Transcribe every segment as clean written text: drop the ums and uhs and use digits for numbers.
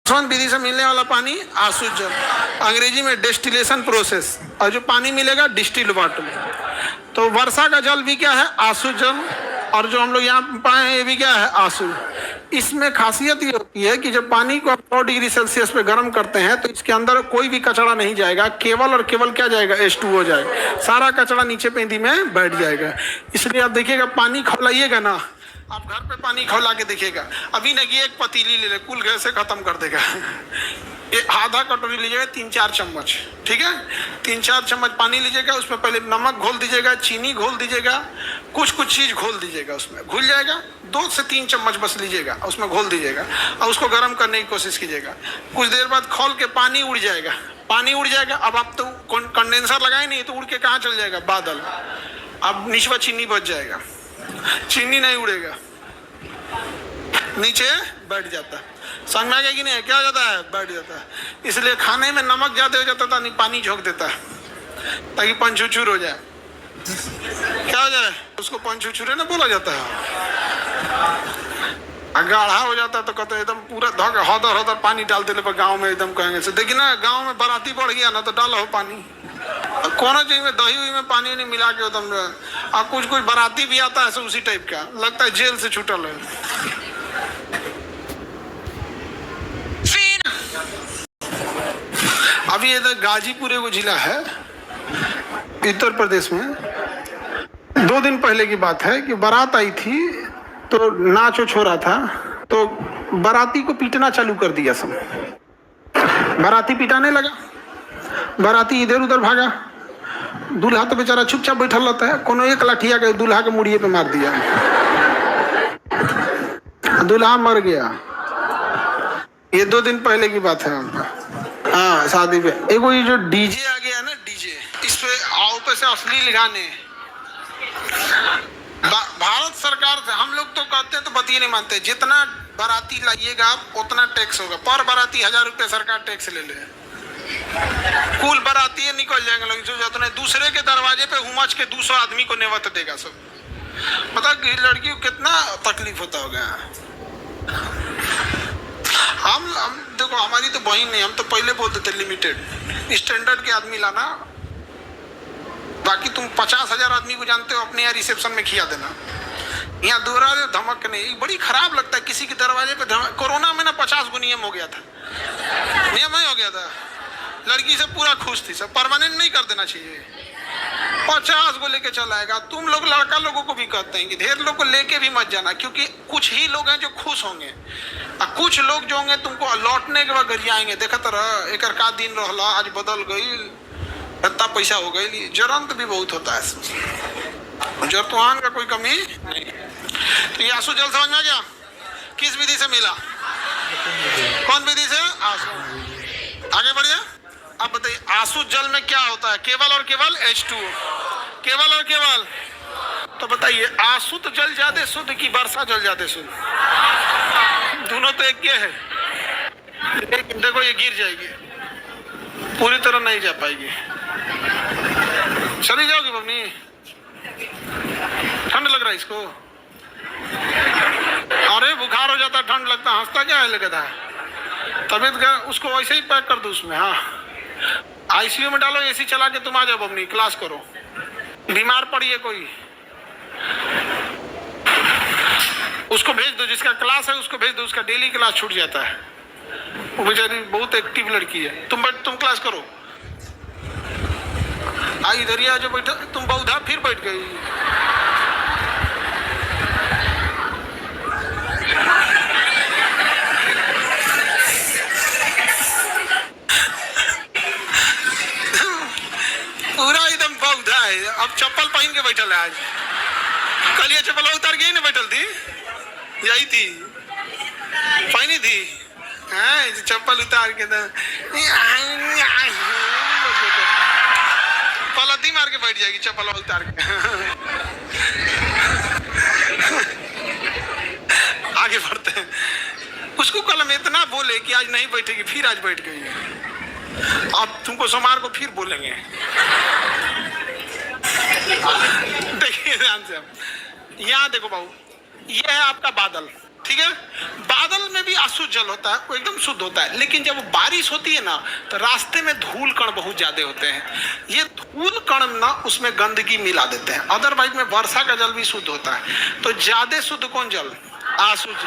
विधि से मिलने वाला पानी आसुत जल, अंग्रेजी में डिस्टिलेशन प्रोसेस, और जो पानी मिलेगा डिस्टिल्ड वाटर। तो वर्षा का जल भी क्या है? आसुत जल, और जो हम लोग यहाँ पाए हैं ये भी क्या है? आसुत। इसमें खासियत ये होती है कि जब पानी को आप 100 डिग्री सेल्सियस पे गर्म करते हैं तो इसके अंदर कोई भी कचरा नहीं जाएगा, केवल और केवल क्या जाएगा? H2O जाएगा। सारा कचरा नीचे पेंदी में बैठ जाएगा। इसलिए आप देखिएगा, पानी खौलाइएगा ना, आप घर पे पानी खौला के देखिएगा, अभी ना कि एक पतीली ले ले, कुल गैस से खत्म कर देगा। आधा कटोरी लीजिएगा, 3-4 चम्मच, ठीक है, 3-4 चम्मच पानी लीजिएगा, उसमें पहले नमक घोल दीजिएगा, चीनी घोल दीजिएगा, कुछ चीज घोल दीजिएगा, उसमें घुल जाएगा। 2 से 3 चम्मच बस लीजिएगा, उसमें घोल दीजिएगा और उसको गर्म करने की कोशिश कीजिएगा। कुछ देर बाद खोल के पानी उड़ जाएगा, पानी उड़ जाएगा। अब आप तो कंडेंसर लगाए नहीं तो उड़ के कहाँ चल जाएगा? बादल। अब निचवा चीनी बच जाएगा, चीनी नहीं उड़ेगा, नीचे बैठ जाता है। समझ में आ गया कि नहीं? क्या हो जाता है? बैठ जाता है। इसलिए खाने में नमक ज्यादा हो जाता था, नहीं पानी झोंक देता है ताकि पंचुचूर हो जाए। क्या हो जाए? उसको पंचुचूरे ना बोला जाता है। गाढ़ा हो जाता है तो कहते एकदम पूरा धोकर हौदर हौदर पानी डाल देने पर गाँव में एकदम कहेंगे से, देखिए ना गाँव में बाराती बढ़ गया ना तो डालो पानी, कौन चीज में दही हुई में पानी नहीं मिला के एकदम। और कुछ बाराती भी आता है उसी टाइप का, लगता है जेल से छूटल है। अभी इधर गाजीपुर एगो जिला है उत्तर प्रदेश में, 2 दिन पहले की बात है कि बारात आई थी तो नाच हो रहा था, तो बाराती को पीटना चालू कर दिया सब। बाराती पिटाने लगा, बाराती इधर उधर भागा, दूल्हा तो बेचारा चुपचाप बैठा रहता है, कोनो एक लाठिया के दूल्हा के मुड़िए पे मार दिया, दूल्हा मर गया। ये 2 दिन पहले की बात है उनका। हाँ, शादी पे एगो ये जो डीजे आ गया ना, डीजे, इस पे आओ पे से अश्लील गाने। भारत सरकार से हम लोग तो कहते हैं तो बतिए नहीं मानते, जितना बाराती लाइएगा आप उतना टैक्स होगा, पर बाराती 1000 रुपये सरकार टैक्स ले ले, कुल बाराती निकल जाएंगे लोग। जो दूसरे के दरवाजे पे हुमच के 200 आदमी को नेवत देगा सब। पता कि लड़की को कितना तकलीफ होता होगा। हम देखो, हमारी तो बहन नहीं, हम तो पहले बोलते थे लिमिटेड स्टैंडर्ड के आदमी लाना, बाकी तुम 50,000 आदमी को जानते हो अपने यहाँ रिसेप्शन में खिया देना। यहाँ दोहरा दे धमक नहीं, बड़ी खराब लगता है किसी के दरवाजे पे धमक। कोरोना में ना 50 गो नियम हो गया था, नियम नहीं हो गया था, लड़की से पूरा खुश थी सब, परमानेंट नहीं कर देना चाहिए। 50 को लेके चला आएगा। तुम लोग लड़का लोगों को भी कहते हैं कि ढेर लोग को लेके भी मत जाना, क्योंकि कुछ ही लोग हैं जो खुश होंगे और कुछ लोग जो होंगे तुमको लौटने के बाद गरियाएंगे, देखा तो रह एक का दिन रहला आज बदल गई, इतना पैसा हो गई। जरंत भी बहुत होता है, जरतुहान का कोई कमी नहीं। तो ये आंसू जल समझ में आ गया? किस विधि से मिला? कौन विधि से? आंसू। आगे बढ़िए। अब बताइए आंसू जल में क्या होता है? केवल और केवल H2O, केवल और केवल। तो बताइए आसुत जल ज्यादा शुद्ध की वर्षा जल ज्यादा शुद्ध? दोनों तो एक है, लेकिन देखो ये गिर जाएगी, पूरी तरह नहीं जा पाएगी। चली जाओगी बबनी, ठंड लग रहा है इसको, अरे बुखार हो जाता, ठंड लगता, हंसता क्या है लगता है तबीयत का, उसको वैसे ही पैक कर दो उसमें। हाँ, आईसीयू में डालो, एसी चला के तुम आ जाओ बबनी, क्लास करो। बीमार पड़ी है कोई, उसको भेज दो, जिसका क्लास है उसको भेज दो, उसका डेली क्लास छूट जाता है। वो बेचारी बहुत एक्टिव लड़की है। तुम क्लास करो। आई इधर ही आ जो बैठा, तुम बहुधा फिर बैठ गई। पूरा एकदम बहुधा है। अब चप्पल पहन के बैठल है आज, कल ये चप्पल उतार के ही ना बैठल थी, यही थी पहनी थी। हाँ, चप्पल उतार के पलती मार के बैठ जाएगी चप्पल उतार के। आगे बढ़ते हैं। उसको कल हम इतना बोले कि आज नहीं बैठेगी, फिर आज बैठ गई। अब तुमको सोमवार को फिर बोलेंगे। देखिए ध्यान से, यहाँ देखो बाबू, ये है आपका बादल, ठीक है? बादल बादल में भी अशुद्ध जल होता है, वो एकदम शुद्ध होता है, लेकिन जब बारिश होती है ना तो रास्ते में धूल कण बहुत ज्यादा होते हैं। ये धूल कण ना उसमें गंदगी मिला देते हैं। अदरवाइज में वर्षा का जल भी शुद्ध होता है। तो ज्यादा शुद्ध कौन जल? अशुद्ध।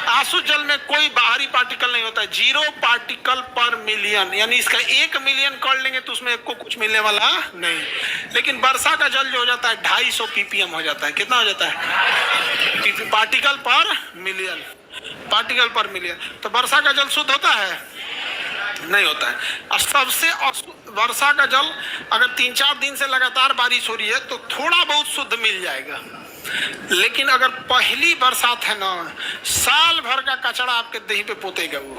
अशुद्ध जल में कोई बाहरी पार्टिकल नहीं होता है, 0 पार्टिकल पर मिलियन, यानी इसका 1 मिलियन कर लेंगे तो उसमें को कुछ मिलने वाला नहीं। लेकिन वर्षा का जल जो हो जाता है 250 ppm हो जाता है। कितना हो जाता है? पार्टिकल पर मिलियन, पार्टिकल पर मिलियन। तो वर्षा का जल शुद्ध होता है? नहीं होता है। और सबसे वर्षा का जल अगर 3-4 दिन से लगातार बारिश हो रही है तो थोड़ा बहुत शुद्ध मिल जाएगा। लेकिन अगर पहली बरसात है ना, साल भर का कचरा आपके देही पे पोतेगा। वो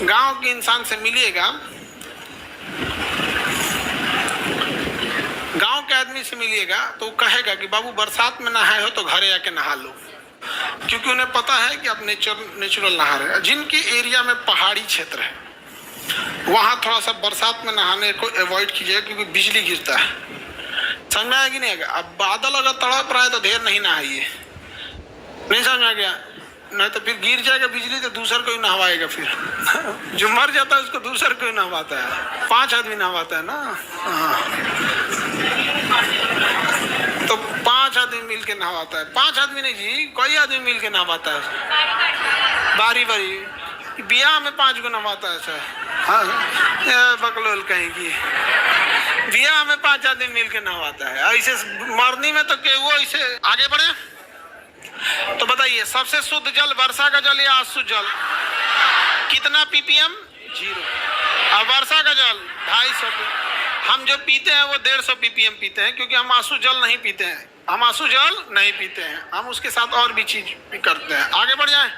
गांव के इंसान से मिलिएगा, गांव के आदमी से मिलिएगा तो कहेगा कि बाबू बरसात में नहाए हो तो घरे आके नहा लो, क्योंकि उन्हें पता है कि आप नेचुरल नहा रहे हैं। जिनके एरिया में पहाड़ी क्षेत्र है वहां थोड़ा सा बरसात में नहाने को अवॉइड कीजिए, क्योंकि बिजली गिरता है। समझ में आया कि नहीं आएगा? अब बादल अगर तड़प रहा है तो ढेर नहीं नहाइए, नहीं समझ में आ गया? नहीं तो फिर गिर जाएगा बिजली तो दूसर कोई नहवाएगा। फिर जो मर जाता है उसको दूसर कोई नहवाता है। 5 आदमी नहवाता है ना। हाँ, तो 5 आदमी मिल के नहवाता है। 5 आदमी नहीं जी, कोई आदमी मिल के नहवाता है। बारी बारी बियाह में 5 गो नहवाता है सर। हाँ, बकलोल कहेंगी। बियाह में 5 आदमी मिल के नहवाता है। ऐसे मरनी में तो वो ऐसे आगे बढ़े। तो बताइए सबसे शुद्ध जल वर्षा का जल या अशुद्ध जल? कितना ppm? 0। और वर्षा का जल 250। हम जो पीते हैं वो 150 ppm पीते हैं, क्योंकि हम अशुद्ध जल नहीं पीते हैं। हम अशुद्ध जल नहीं पीते हैं, हम उसके साथ और भी चीज भी करते हैं। आगे बढ़ जाए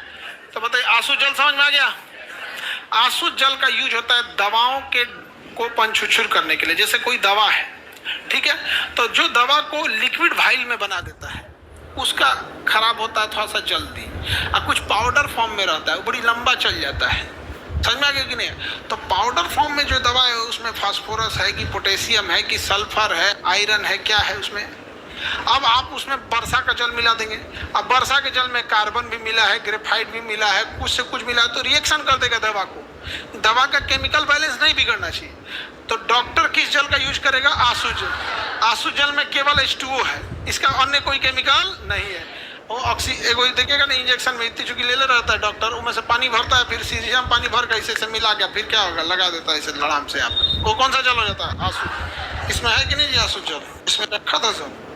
तो बताइए अशुद्ध जल समझ में आ गया? अशुद्ध जल का यूज होता है दवाओं के को पंचुछुर करने के लिए। जैसे कोई दवा है, ठीक है, तो जो दवा को लिक्विड वाइल में बना देता है उसका खराब होता है थोड़ा सा जल्दी, और कुछ पाउडर फॉर्म में रहता है वो बड़ी लंबा चल जाता है। समझ में आ गया कि नहीं? तो पाउडर फॉर्म में जो दवा है उसमें फास्फोरस है कि पोटेशियम है कि सल्फर है, आयरन है, क्या है उसमें। अब आप उसमें वर्षा का जल मिला देंगे। अब वर्षा के जल में कार्बन भी मिला है, ग्रेफाइट भी मिला है, कुछ से कुछ मिला है, तो रिएक्शन कर देगा दवा को। दवा का केमिकल बैलेंस नहीं बिगड़ना चाहिए। तो डॉक्टर किस जल का यूज करेगा? अशुद्ध जल। अशुद्ध जल में केवल H2O है, इसका अन्य कोई केमिकल नहीं है। वो एगो देखिएगा ना, इंजेक्शन में इतनी चुकी ले रहता है डॉक्टर, उसमें से पानी भरता है, फिर सीरियम पानी भर के ऐसे मिला के फिर क्या होगा, लगा देता है इसे लड़ाम से। आप वो कौन सा जल हो जाता है? अशुद्ध। इसमें है कि नहीं जी अशुद्ध जल? इसमें रखा था सब।